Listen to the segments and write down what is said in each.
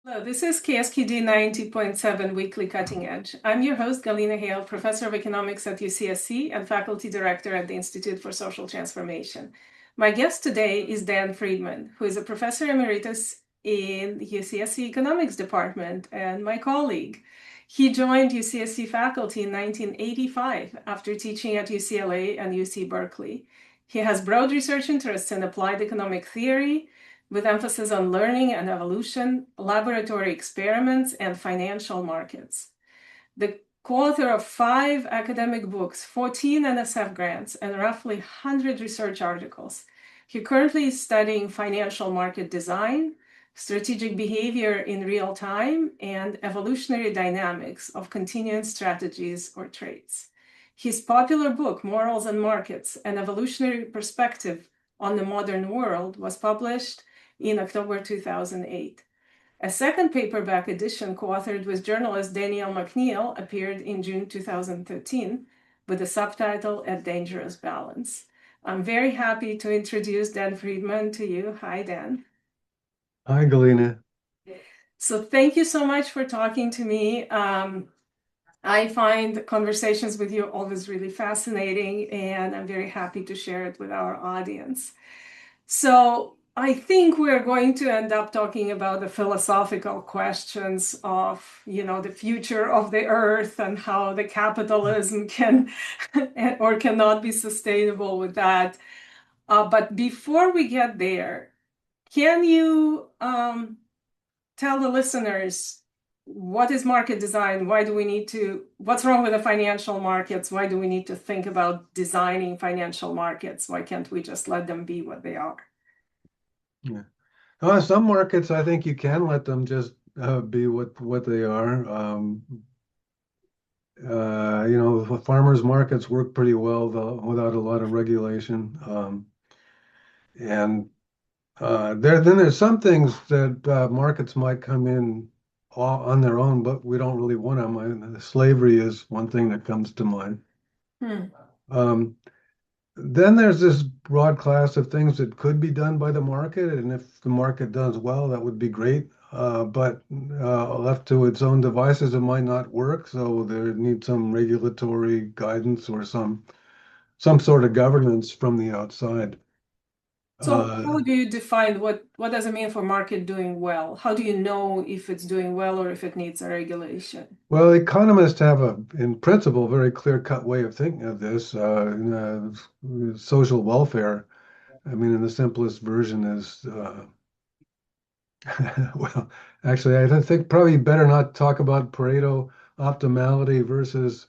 Hello, this is KSQD 90.7 Weekly Cutting Edge. I'm your host, Galina Hale, Professor of Economics at UCSC and Faculty Director at the Institute for Social Transformation. My guest today is Dan Friedman, who is a Professor Emeritus in the UCSC Economics Department and my colleague. He joined UCSC faculty in 1985 after teaching at UCLA and UC Berkeley. He has broad research interests in applied economic theory, with emphasis on learning and evolution, laboratory experiments, and financial markets. The co-author of 5 academic books, 14 NSF grants, and roughly 100 research articles. He currently is studying financial market design, strategic behavior in real time, and evolutionary dynamics of continuance strategies or traits. His popular book, Morals and Markets, An Evolutionary Perspective on the Modern World, was published in October 2008. A second paperback edition, co-authored with journalist Daniel McNeill, appeared in June 2013 with the subtitle A Dangerous Balance. I'm very happy to introduce Dan Friedman to you. Hi, Dan. Hi, Galina. So thank you so much for talking to me. I find conversations with you always really fascinating, and I'm very happy to share it with our audience. So I think we're going to end up talking about the philosophical questions of, the future of the earth and how the capitalism can or cannot be sustainable with that. But before we get there, can you tell the listeners what is market design? What's wrong with the financial markets? Why do we need to think about designing financial markets? Why can't we just let them be what they are? Yeah. Some markets, I think you can let them just be what they are. Farmers markets work pretty well without a lot of regulation. And there's some things that markets might come in on their own, but we don't really want them. Slavery is one thing that comes to mind. Hmm. Um, Then there's this broad class of things that could be done by the market, and if the market does well, that would be great. But left to its own devices, it might not work. So there needs some regulatory guidance or some sort of governance from the outside. So Uh, how do you define what does it mean for market doing well? How do you know if it's doing well or if it needs a regulation? well, economists have in principle, very clear-cut way of thinking of this. Social welfare, I mean, in the simplest version is well, actually, I think probably better not talk about Pareto optimality versus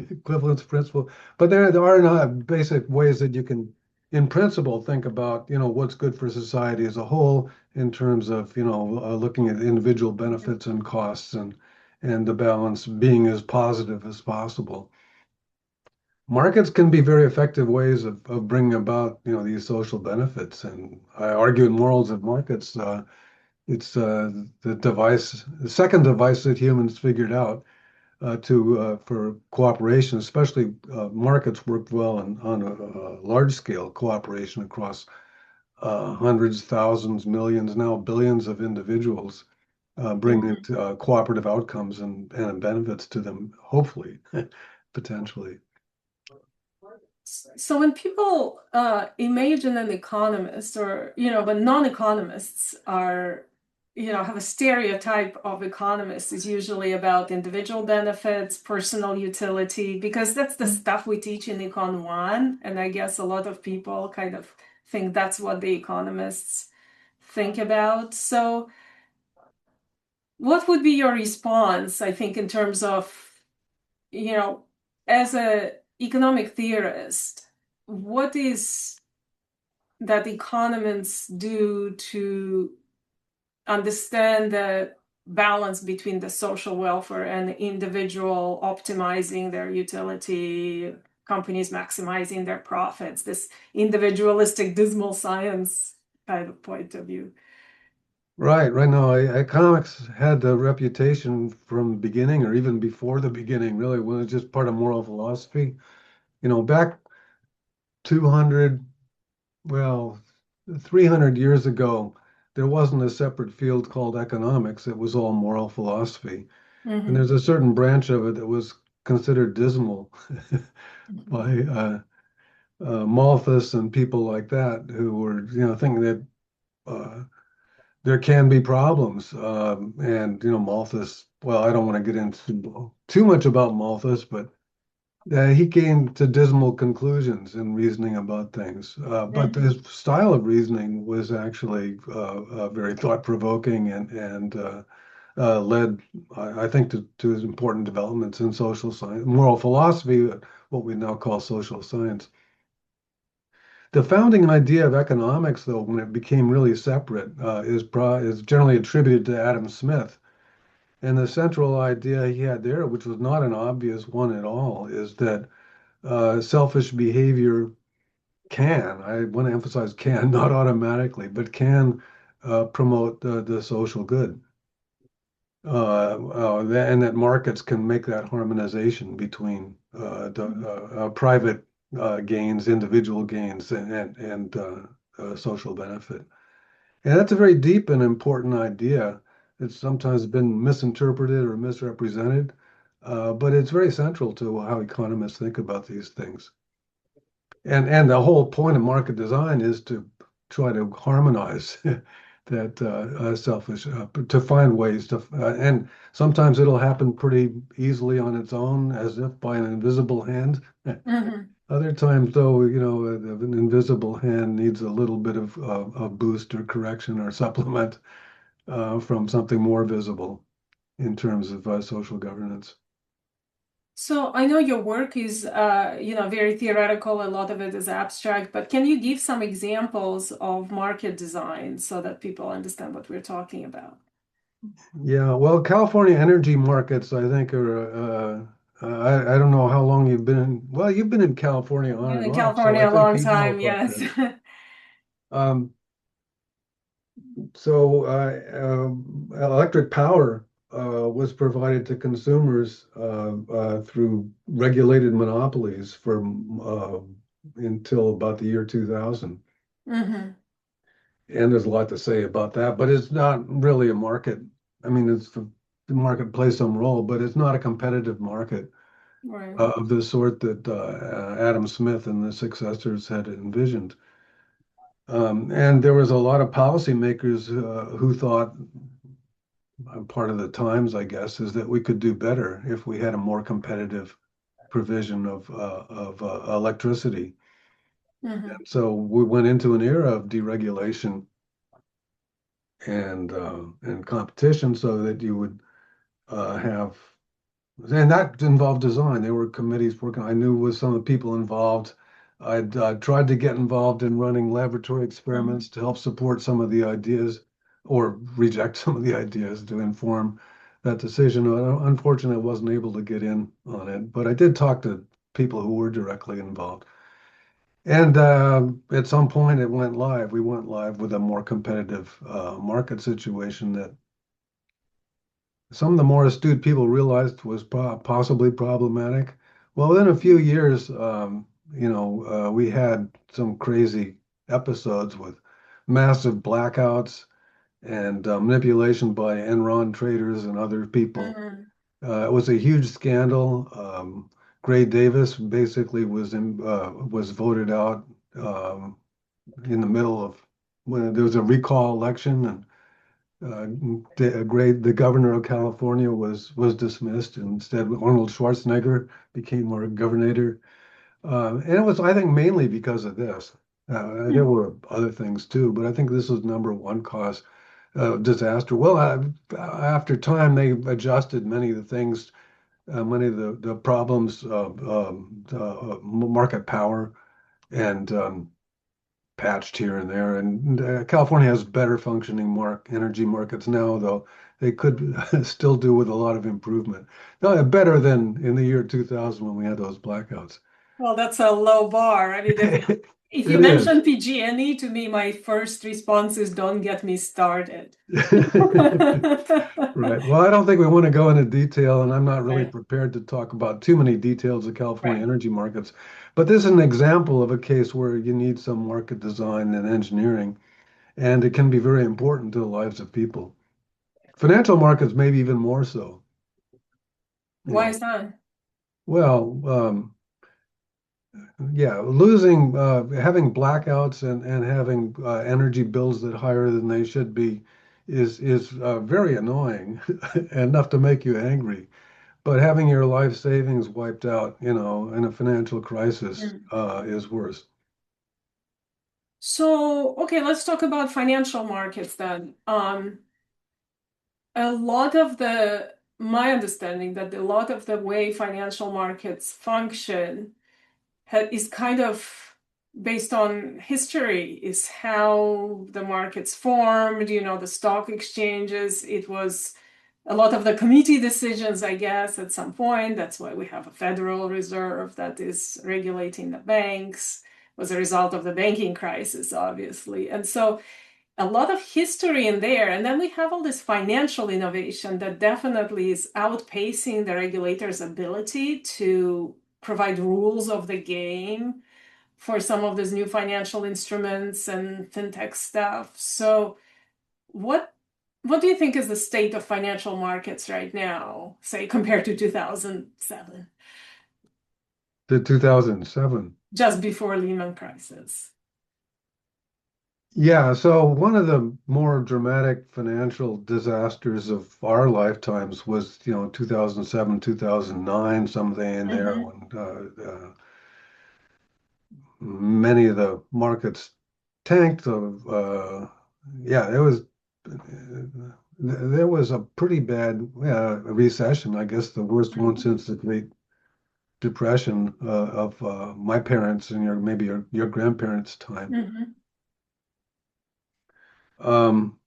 equivalence principle. But there are not basic ways that you can, in principle, think about, what's good for society as a whole in terms of, looking at individual benefits and costs and the balance being as positive as possible. Markets can be very effective ways of bringing about, these social benefits. And I argue in Morals of Markets, it's the second device that humans figured out for cooperation, especially markets worked well on a large scale cooperation across hundreds, thousands, millions, now billions of individuals, bringing cooperative outcomes and benefits to them, hopefully, potentially. So when people imagine an economist or, when non-economists are, have a stereotype of economists is usually about individual benefits, personal utility, because that's the stuff we teach in Econ 1. And I guess a lot of people kind of think that's what the economists think about. So what would be your response, I think, in terms of, as a economic theorist, what is that economists do to understand the balance between the social welfare and the individual optimizing their utility, companies maximizing their profits, this individualistic dismal science kind of point of view? Right now, economics had the reputation from the beginning, or even before the beginning, really, when it's just part of moral philosophy. Back 200, well, 300 years ago, there wasn't a separate field called economics. It was all moral philosophy. And Mm-hmm. there's a certain branch of it that was considered dismal Mm-hmm. by Malthus and people like that who were, thinking that uh, there can be problems. And, Malthus, well, I don't want to get into too much about Malthus, but he came to dismal conclusions in reasoning about things. But Mm-hmm. his style of reasoning was actually very thought-provoking and led, I think, to important developments in social science, moral philosophy, what we now call social science. The founding idea of economics, though, when it became really separate, is generally attributed to Adam Smith. And the central idea he had there, which was not an obvious one at all, is that selfish behavior can, I want to emphasize can, not automatically, but can promote the social good. And that markets can make that harmonization between private gains, individual gains, and social benefit. And that's a very deep and important idea. It's sometimes been misinterpreted or misrepresented, but it's very central to how economists think about these things. And the whole point of market design is to try to harmonize that selfish to find ways to and sometimes it'll happen pretty easily on its own as if by an invisible hand. Mm-hmm. Other times, though, an invisible hand needs a little bit of a boost or correction or supplement from something more visible in terms of social governance. So I know your work is, very theoretical. A lot of it is abstract, but can you give some examples of market design so that people understand what we're talking about? Yeah, well, California energy markets, I think, are. I don't know how long you've been in. Well, you've been in California on Been and in off, so I California a think long you know time, about yes. this. Um, so, electric power was provided to consumers through regulated monopolies from until about the year 2000. Hmm. And there's a lot to say about that, but it's not really a market. I mean, the market plays some role, but it's not a competitive market Right. of the sort that Adam Smith and the successors had envisioned. And there was a lot of policymakers who thought, part of the times, I guess, is that we could do better if we had a more competitive provision of electricity. Hmm. So we went into an era of deregulation and competition, so that you would have, and that involved design. There were committees working. I knew with some of the people involved. I'd tried to get involved in running laboratory Hmm. experiments to help support some of the ideas or reject some of the ideas to inform that decision. Unfortunately, I wasn't able to get in on it, but I did talk to people who were directly involved. And at some point, it went live. We went live with a more competitive market situation that some of the more astute people realized was possibly problematic. Well, within a few years, we had some crazy episodes with massive blackouts and manipulation by Enron traders and other people. Hmm. It was a huge scandal. Gray Davis basically was voted out um, in the middle of when there was a recall election, and the governor of California was dismissed. Instead, Arnold Schwarzenegger became our governor. And it was, I think, mainly because of this. There were other things too, but I think this was number one cause of disaster. Well, after time, they adjusted many of the things, many of the problems of market power and patched here and there. And California has better functioning energy markets now, though they could still do with a lot of improvement. No, better than in the year 2000 when we had those blackouts. Well, that's a low bar. I mean, if you It is. mention PG&E, to me, my first response is don't get me started. Right. Well, I don't think we want to go into detail, and I'm not really Right, prepared to talk about too many details of California right. energy markets. But this is an example of a case where you need some market design and engineering. and it can be very important to the lives of people. Financial markets, maybe even more so, you Why know. is that? Well, yeah, losing, having blackouts and having energy bills that higher than they should be is very annoying, enough to make you angry. But having your life savings wiped out, in a financial crisis, Mm. is worse. So, okay, let's talk about financial markets then. A lot of my understanding that a lot of the way financial markets function is kind of based on history, is how the markets formed, the stock exchanges. It was a lot of the committee decisions, I guess, at some point. That's why we have a Federal Reserve that is regulating the banks, was a result of the banking crisis, obviously. And so a lot of history in there. And then we have all this financial innovation that definitely is outpacing the regulator's ability to provide rules of the game for some of these new financial instruments and fintech stuff. So what what do you think is the state of financial markets right now, say compared to 2007, The 2007. just before Lehman crisis? Yeah, so one of the more dramatic financial disasters of our lifetimes was, 2007, 2009, something in there Mm-hmm. when many of the markets tanked. Yeah, there was a pretty bad recession, I guess the worst one since the Great Depression of my parents and maybe your grandparents' time. Mm-hmm. Um,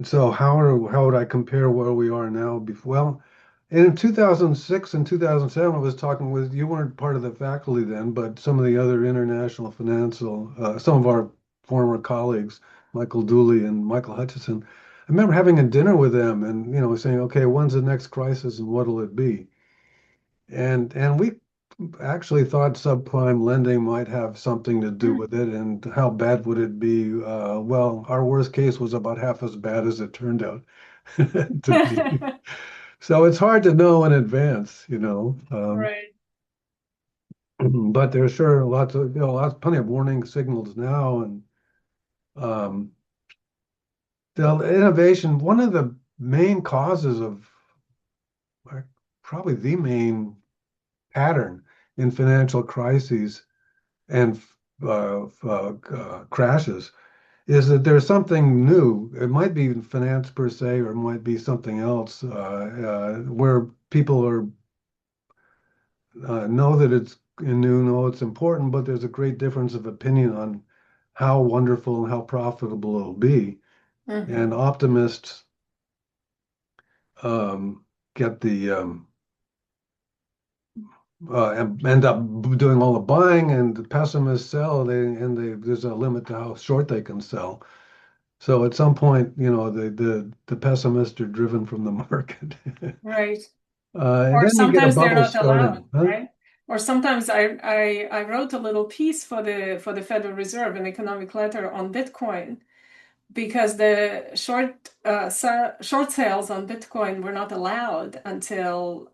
So how would I compare where we are now? Well, in 2006 and 2007, I was talking with you weren't part of the faculty then, but some of the other international financial, some of our former colleagues, Michael Dooley and Michael Hutchison. I remember having a dinner with them and saying, okay, when's the next crisis and what'll it be? And we actually thought subprime lending might have something to do with it, and how bad would it be? Well, our worst case was about half as bad as it turned out to be. So it's hard to know in advance. Right. But there's sure lots of, plenty of warning signals now, and um, the innovation. One of the main causes of, probably the main pattern in financial crises and crashes is that there's something new. It might be finance per se, or it might be something else, where people are know that it's new, know it's important, but there's a great difference of opinion on how wonderful and how profitable it'll be. Mm-hmm. And optimists get the end up doing all the buying, and the pessimists sell. There's a limit to how short they can sell. So at some point, the pessimists are driven from the market. Right. And Or then you get a sometimes they're bubble not allowed, starting, huh? right? Or sometimes I wrote a little piece for the Federal Reserve, an economic letter on Bitcoin, because the short sales on Bitcoin were not allowed until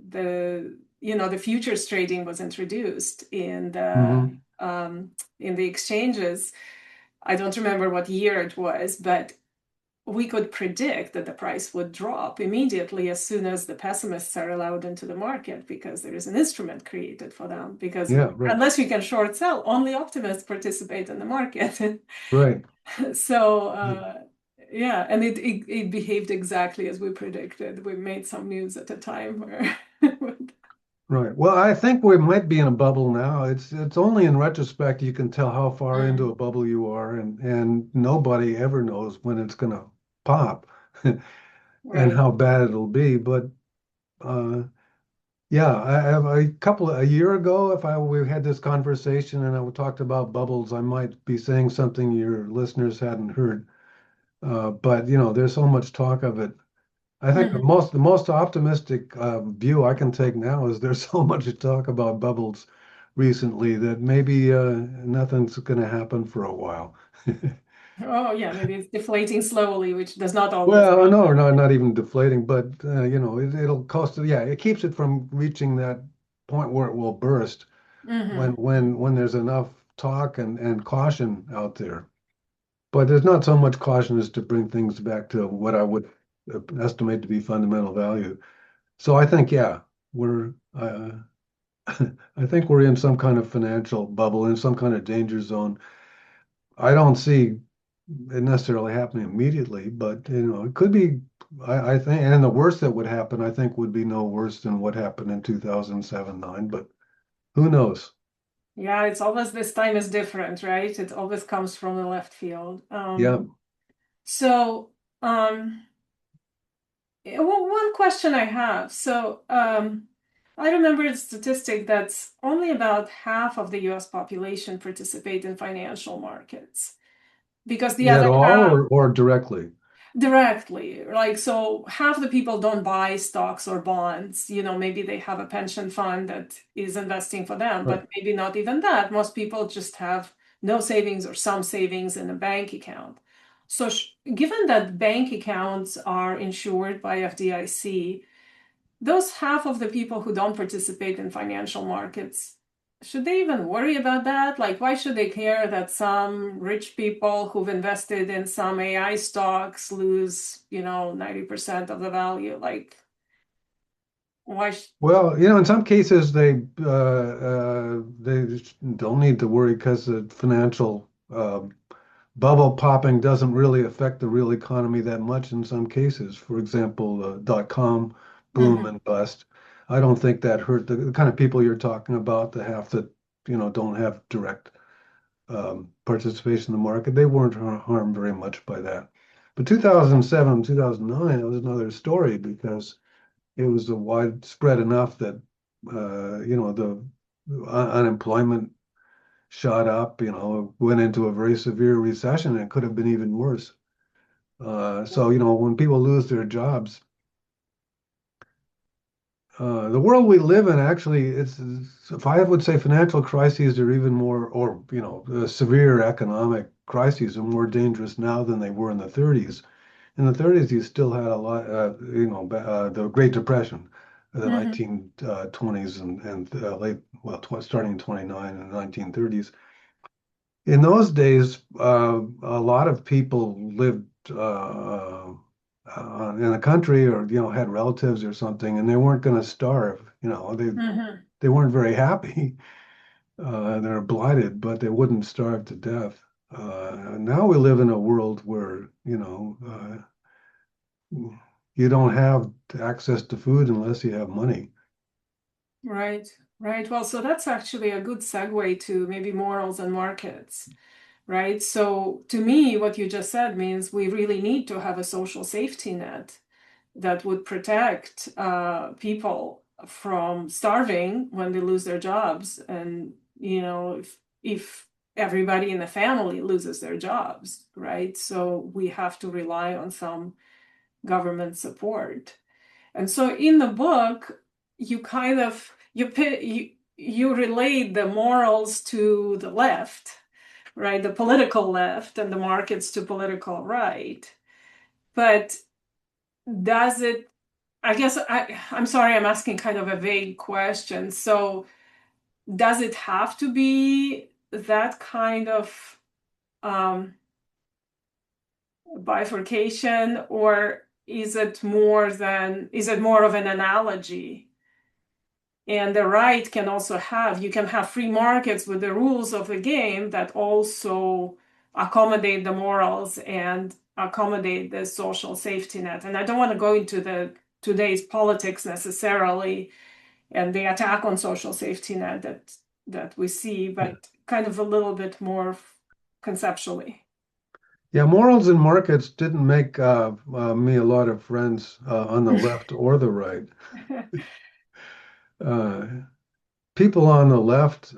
the futures trading was introduced Hmm. in the exchanges. I don't remember what year it was, but we could predict that the price would drop immediately as soon as the pessimists are allowed into the market, because there is an instrument created for them. Because Yeah, right, unless you can short sell, only optimists participate in the market. right. So yeah, and it behaved exactly as we predicted. We made some news at the time where Right. Well, I think we might be in a bubble now. It's only in retrospect you can tell how far into Mm, a bubble you are, and nobody ever knows when it's going to pop and right. how bad it'll be. But yeah, I have a year ago, if we had this conversation and I talked about bubbles, I might be saying something your listeners hadn't heard. But there's so much talk of it. I think the Mhm. most optimistic view I can take now is there's so much talk about bubbles recently that maybe nothing's going to happen for a while. Oh, yeah, maybe it's deflating slowly, which does not always Well, no, happen. not even deflating, but it'll cost. Yeah, it keeps it from reaching that point where it will burst Hmm. when there's enough talk and caution out there. But there's not so much caution as to bring things back to what I would estimate to be fundamental value. So I think, yeah, we're I think we're in some kind of financial bubble, in some kind of danger zone. I don't see it necessarily happening immediately, but it could be. I think, and the worst that would happen, I think, would be no worse than what happened in 2007, 9. But who knows? Yeah, it's always this time is different, right? It always comes from the left field. Yeah, So, um, well, one question I have. I remember a statistic that's only about half of the US population participate in financial markets because the at other all half or directly. directly, like, so half the people don't buy stocks or bonds. Maybe they have a pension fund that is investing for them, Right. but maybe not even that. Most people just have no savings or some savings in a bank account. So, given that bank accounts are insured by FDIC, those half of the people who don't participate in financial markets, should they even worry about that? Like, why should they care that some rich people who've invested in some AI stocks lose, 90% of the value? Like, why? Well, in some cases they just don't need to worry because the financial bubble popping doesn't really affect the real economy that much in some cases. For example, the dot-com boom Mhm. and bust. I don't think that hurt the kind of people you're talking about, the half that don't have direct participation in the market. They weren't harmed very much by that. But 2007, 2009, it was another story because it was widespread enough that the unemployment shot up, went into a very severe recession. And it could have been even worse. So when people lose their jobs, the world we live in actually, if I would say financial crises are even more, or severe economic crises are more dangerous now than they were in the 30s. In the 30s, you still had a lot, the Great Depression, the Mhm. 1920s and late, well, starting in 29 and 1930s. In those days, a lot of people lived in the country or, had relatives or something, and they weren't going to starve. Mhm. They weren't very happy. They're blighted, but they wouldn't starve to death. Now we live in a world where, you don't have access to food unless you have money. Right. Right. Well, so that's actually a good segue to maybe morals and markets. Right. So, to me, what you just said means we really need to have a social safety net that would protect people from starving when they lose their jobs. And, if everybody in the family loses their jobs, right? So we have to rely on some government support. And so in the book, you kind of you relate the morals to the left, right? The political left and the markets to political right. But does it, I guess I'm sorry, I'm asking kind of a vague question. So does it have to be that kind of um, bifurcation, or is it more of an analogy? And the right can also you can have free markets with the rules of the game that also accommodate the morals and accommodate the social safety net. And I don't want to go into today's politics necessarily and the attack on social safety net that we see, but kind of a little bit more conceptually. Yeah, morals and markets didn't make me a lot of friends on the left or the right. Uh, People on the left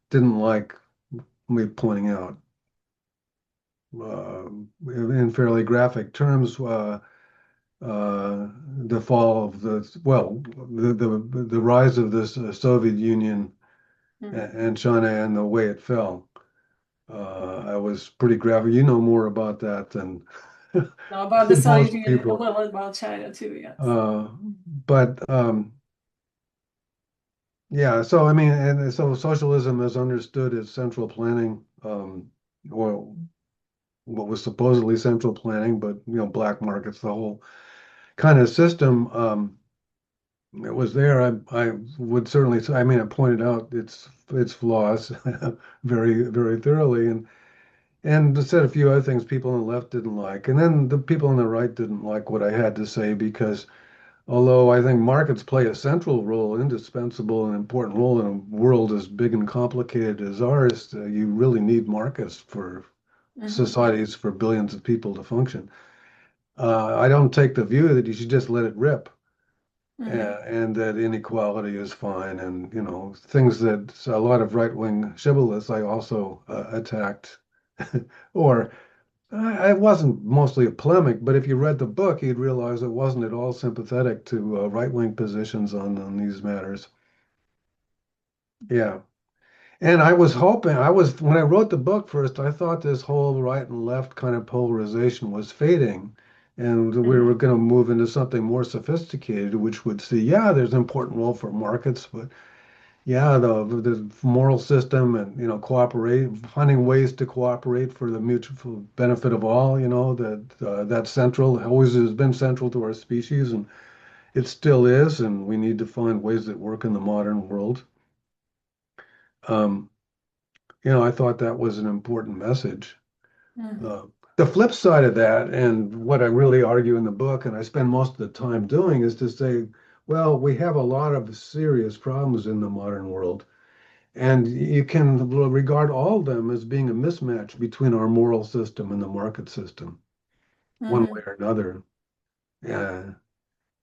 didn't like me pointing out in fairly graphic terms the fall of the rise of this Soviet Union and China and the way it fell. I was pretty graphic. You know more about that than, Now about the than most Soviet, a people. little about China too, yes. Uh, but yeah, so I mean, and so socialism is understood as central planning, or what was supposedly central planning, but black markets, the whole kind of system. It was there. I would certainly say, I mean, I pointed out its flaws very, very thoroughly, and said a few other things people on the left didn't like. And then the people on the right didn't like what I had to say because although I think markets play a central role, indispensable and important role in a world as big and complicated as ours, you really need markets for Mm-hmm. societies for billions of people to function. I don't take the view that you should just let it rip. Mm-hmm. And that inequality is fine, and things that a lot of right-wing shibboleths I also attacked, or I wasn't mostly a polemic, but if you read the book, you'd realize it wasn't at all sympathetic to right-wing positions on these matters. Yeah. And I was hoping, when I wrote the book first, I thought this whole right and left kind of polarization was fading. And we were Mm-hmm. going to move into something more sophisticated, which would see, yeah, there's an important role for markets, but yeah, the moral system and cooperate, finding ways to cooperate for the mutual benefit of all. That's central, always has been central to our species, and it still is. And we need to find ways that work in the modern world. Um, I thought that was an important message. Mm-hmm. Uh, the flip side of that, and what I really argue in the book, and I spend most of the time doing, is to say, well, we have a lot of serious problems in the modern world. And you can regard all of them as being a mismatch between our moral system and the market system, one way Mm-hmm. or another. Uh,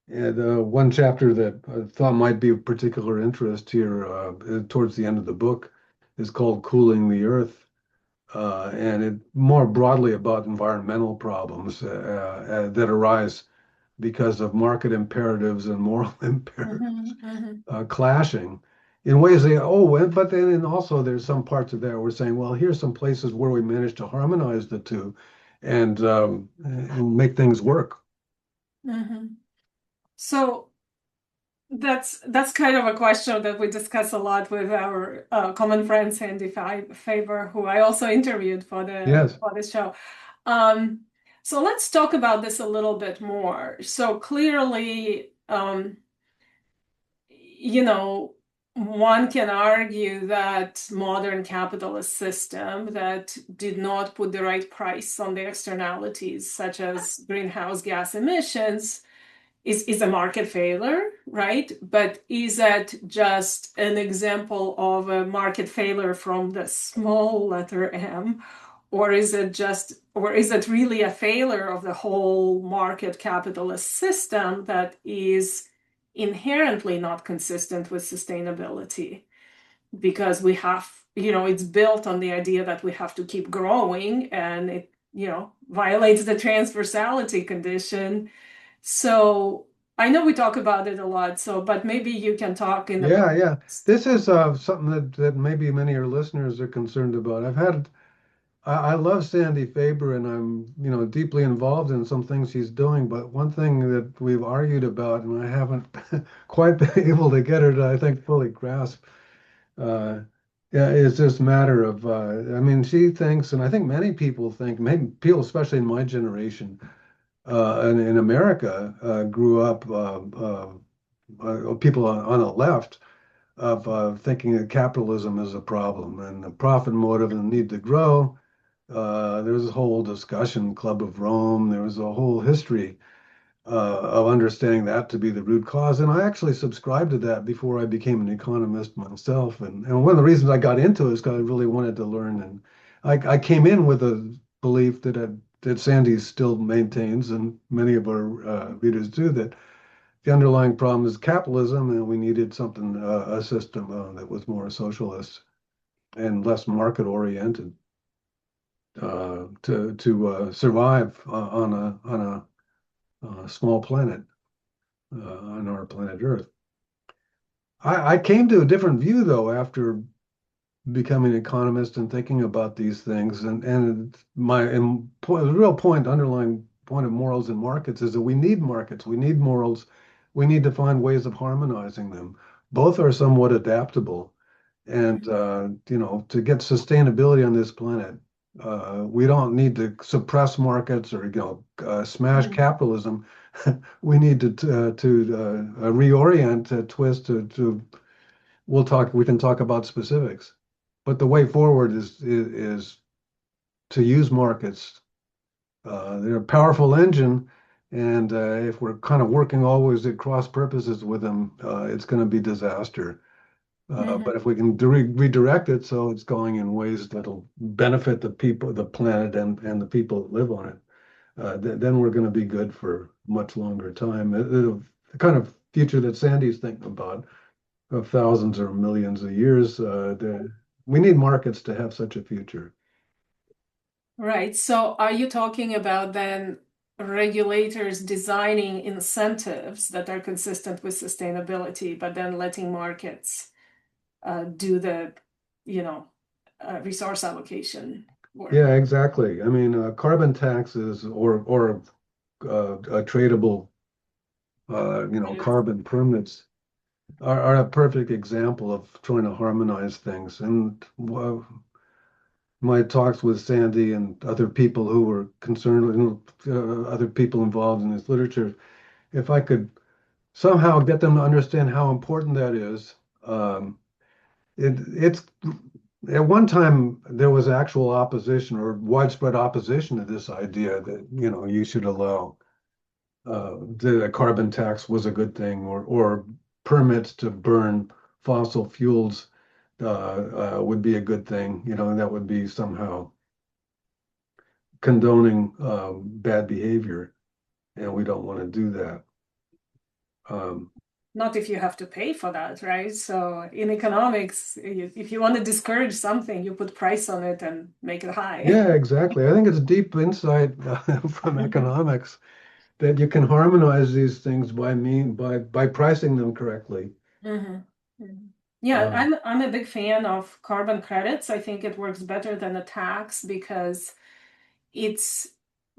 and one chapter that I thought might be of particular interest here towards the end of the book is called Cooling the Earth. And it more broadly about environmental problems that arise because of market imperatives and moral imperatives Mm-hmm. Mm-hmm. clashing in ways they, oh, but then also there's some parts of that we're saying, well, here's some places where we managed to harmonize the two and make things work. Mm-hmm. So that's kind of a question that we discuss a lot with our common friend Sandy Faber, who I also interviewed for the Yes. for this show. Um, so let's talk about this a little bit more. So clearly, you know, one can argue that modern capitalist system that did not put the right price on the externalities, such as greenhouse gas emissions, is a market failure, right? But is that just an example of a market failure from the small letter M, or is it really a failure of the whole market capitalist system that is inherently not consistent with sustainability? Because we have, it's built on the idea that we have to keep growing, and it, violates the transversality condition. So I know we talk about it a lot, but maybe you can talk in the Yeah, yeah. context. This is something that maybe many of your listeners are concerned about. I love Sandy Faber, and I'm, deeply involved in some things she's doing. But one thing that we've argued about, and I haven't quite been able to get her to, I think, fully grasp, uh, yeah, is this matter of, I mean, she thinks, and I think many people think, maybe people, especially in my generation, and in America, grew up, people on the left of thinking that capitalism is a problem and the profit motive and the need to grow. There was a whole discussion, Club of Rome. There was a whole history of understanding that to be the root cause. And I actually subscribed to that before I became an economist myself. And one of the reasons I got into it is because I really wanted to learn. And I came in with a belief that Sandy still maintains, and many of our readers do, that the underlying problem is capitalism, and we needed something, a system that was more socialist and less market oriented to survive on a small planet, on our planet Earth. I came to a different view though after becoming an economist and thinking about these things. And the real point, underlying point of morals and markets is that we need markets, we need morals, we need to find ways of harmonizing them. Both are somewhat adaptable. And to get sustainability on this planet, we don't need to suppress markets or smash Mhm. capitalism. We need to reorient, twist to we can talk about specifics. But the way forward is to use markets. They're a powerful engine, and if we're kind of working always at cross purposes with them, it's going to be disaster. But Mhm. if we can redirect it so it's going in ways that'll benefit the people, the planet, and the people that live on it, then we're going to be good for much longer time. The kind of future that Sandy's thinking about of thousands or millions of years. We need markets to have such a future. Right. So are you talking about then regulators designing incentives that are consistent with sustainability, but then letting markets do the, you know, resource allocation work? Yeah, exactly. I mean, carbon taxes or a tradable, carbon permits are a perfect example of trying to harmonize things. And my talks with Sandy and other people who were concerned, other people involved in this literature, if I could somehow get them to understand how important that is. It's at one time there was actual opposition or widespread opposition to this idea that you should allow that a carbon tax was a good thing or permits to burn fossil fuels would be a good thing, and that would be somehow condoning bad behavior, and we don't want to do that. Um, Not if you have to pay for that, right? So in economics, if you want to discourage something, you put price on it and make it high. yeah, exactly. I think it's deep insight from economics that you can harmonize these things by pricing them correctly. Mhm. Mhm. Yeah, Um, I'm a big fan of carbon credits. I think it works better than a tax because it's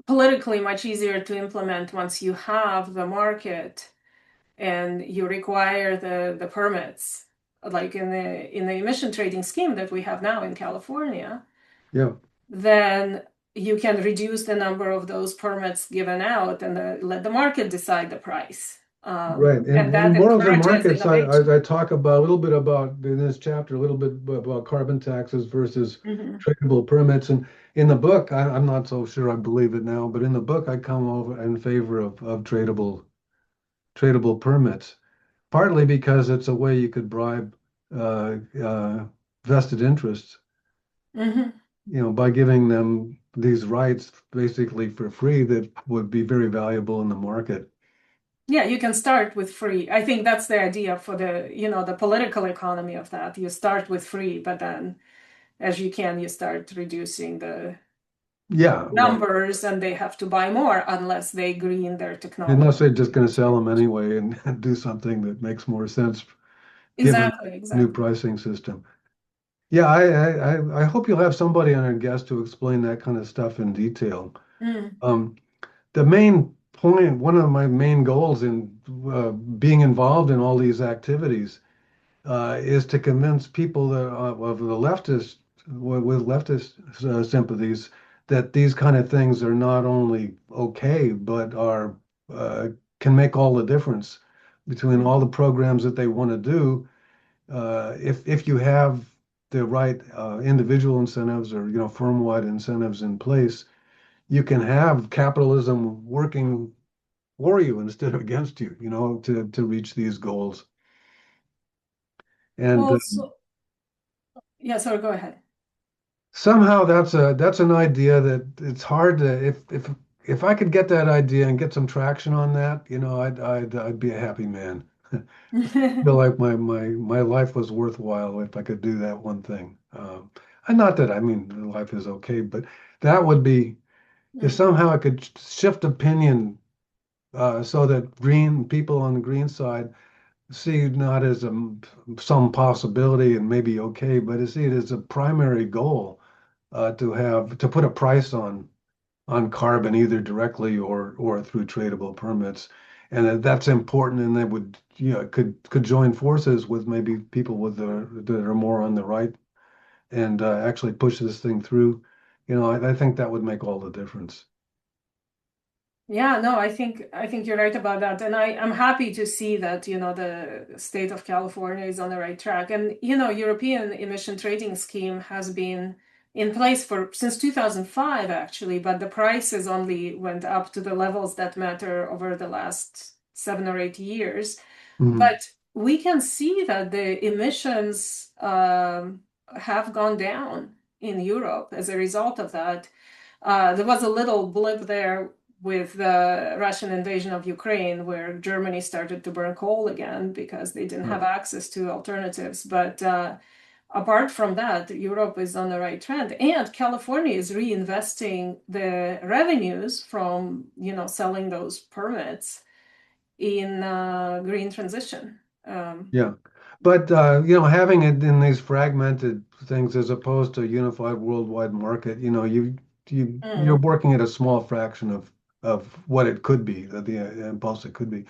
politically much easier to implement once you have the market and you require the permits. Like in the emission trading scheme that we have now in California, yeah, then you can reduce the number of those permits given out and let the market decide the price. right. And And in that morals and encourages markets, innovation. I talk about a little bit about in this chapter, a little bit about carbon taxes versus Mhm. tradable permits. And in the book, I'm not so sure I believe it now, but in the book, I come over in favor of tradable permits, partly because it's a way you could bribe vested interests, Mhm. by giving them these rights basically for free that would be very valuable in the market. Yeah, you can start with free. I think that's the idea for the political economy of that. You start with free, but then as you can, you start reducing the Yeah, right. numbers and they have to buy more unless they green their Unless technology. they're just going to sell them anyway and do something that makes more sense given Exactly, new exactly. pricing system. Yeah, I hope you'll have somebody on our guest to explain that kind of stuff in detail. Mm. Um, the main point, one of my main goals in being involved in all these activities is to convince people that, of the leftist with leftist sympathies that these kind of things are not only okay, but are can make all the difference between all Mm. the programs that they want to do. If you have the right individual incentives or firm-wide incentives in place, you can have capitalism working for you instead of against you, to reach these goals. And Well, so yeah, sorry, go ahead. somehow that's an idea that it's hard to if I could get that idea and get some traction on that, I'd be a happy man. Feel like my life was worthwhile if I could do that one thing. And not that I mean life is okay, but that would be if Mm. somehow I could shift opinion so that green people on the green side see not as some possibility and maybe okay, but I see it as a primary goal to put a price on carbon either directly or through tradable permits, and that's important, and they would could join forces with maybe people that are more on the right and actually push this thing through. I think that would make all the difference. Yeah, no, I think you're right about that. And I'm happy to see that, the state of California is on the right track. And, European emission trading scheme has been in place for since 2005, actually, but the prices only went up to the levels that matter over the last 7 or 8 years. Mhm. But we can see that the emissions have gone down in Europe as a result of that. There was a little blip there with the Russian invasion of Ukraine, where Germany started to burn coal again because they didn't have Right. access to alternatives. But apart from that, Europe is on the right trend, and California is reinvesting the revenues from selling those permits in green transition. Yeah. But having it in these fragmented things as opposed to a unified worldwide market, you're Mm, working at a small fraction of what it could be, the impulse it could be.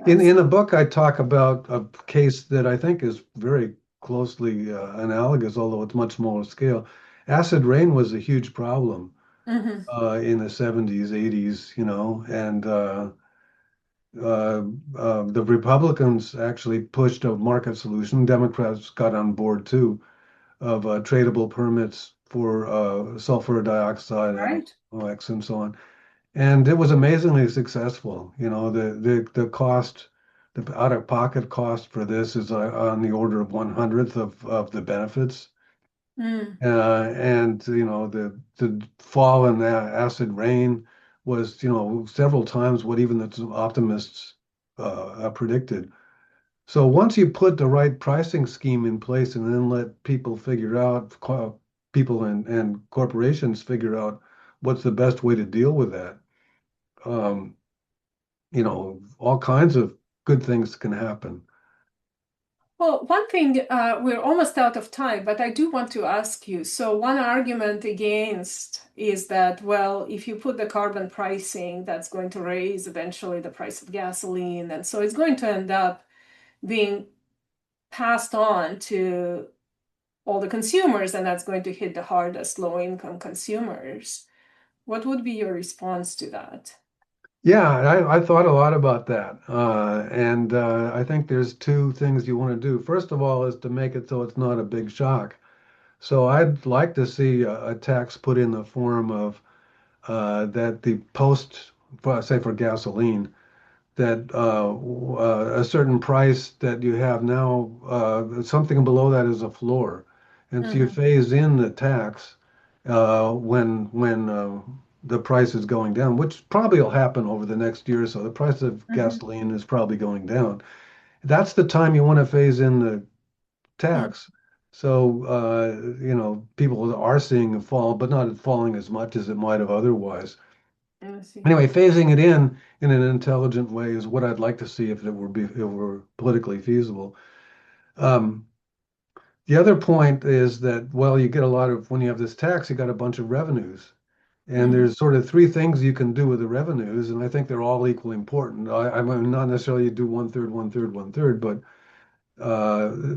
I In the see. book, I talk about a case that I think is very closely analogous, although it's much smaller scale. Acid rain was a huge problem Hmm. in the 70s, 80s, and uh, the Republicans actually pushed a market solution. Democrats got on board too of tradable permits for sulfur dioxide, Right. NOx, and so on. And it was amazingly successful. The cost, the out-of-pocket cost for this is on the order of 1/100th of the benefits. Mm, And the fall in acid rain was several times what even the optimists predicted. So once you put the right pricing scheme in place and then let people figure out, people and corporations figure out what's the best way to deal with that, um, all kinds of good things can happen. Well, one thing, we're almost out of time, but I do want to ask you. So, one argument against is that, well, if you put the carbon pricing, that's going to raise eventually the price of gasoline. And so it's going to end up being passed on to all the consumers, and that's going to hit the hardest low-income consumers. What would be your response to that? Yeah, I thought a lot about that. And I think there's two things you want to do. First of all, is to make it so it's not a big shock. So I'd like to see a tax put in the form of that the post, say for gasoline, that a certain price that you have now, something below that is a floor. And so you Hmm. phase in the tax when the price is going down, which probably will happen over the next year or so. The price of Hmm. gasoline is probably going down. That's the time you want to phase in the Hmm. tax. So, people are seeing a fall, but not falling as much as it might have otherwise. I see. Anyway, phasing it in an intelligent way is what I'd like to see if it were politically feasible. Um, the other point is that, well, you get a lot of when you have this tax, you got a bunch of revenues. And Hmm. there's sort of three things you can do with the revenues, and I think they're all equally important. I mean, not necessarily do one third, one third, one third, but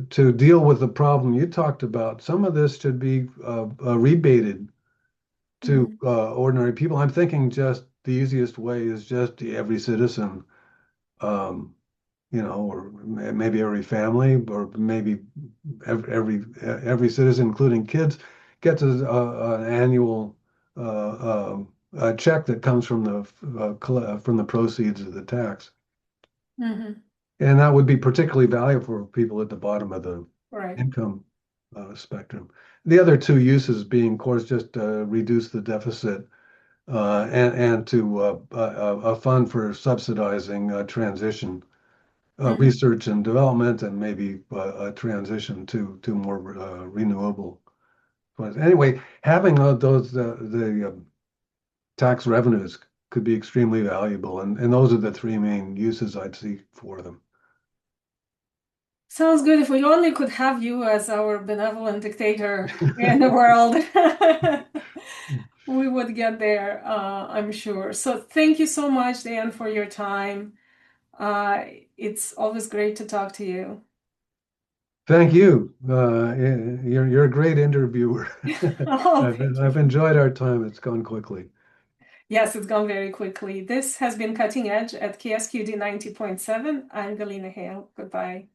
to deal with the problem you talked about, some of this should be rebated to Hmm. ordinary people. I'm thinking just the easiest way is just every citizen, um, or maybe every family, or maybe every citizen, including kids, gets an annual check that comes from from the proceeds of the tax, Hmm. and that would be particularly valuable for people at the bottom of the Right. income spectrum. The other two uses being, of course, just reduce the deficit and to a fund for subsidizing transition, Hmm. research and development, and maybe a transition to more renewable. But anyway, having the tax revenues could be extremely valuable, and those are the three main uses I'd see for them. Sounds good. If we only could have you as our benevolent dictator in the world, we would get there, I'm sure. So thank you so much, Dan, for your time. Uh, it's always great to talk to you. Thank you. You're a great interviewer. Oh, I've thank you. I've enjoyed our time. It's gone quickly. Yes, it's gone very quickly. This has been Cutting Edge at KSQD 90.7. I'm Galina Hale. Goodbye.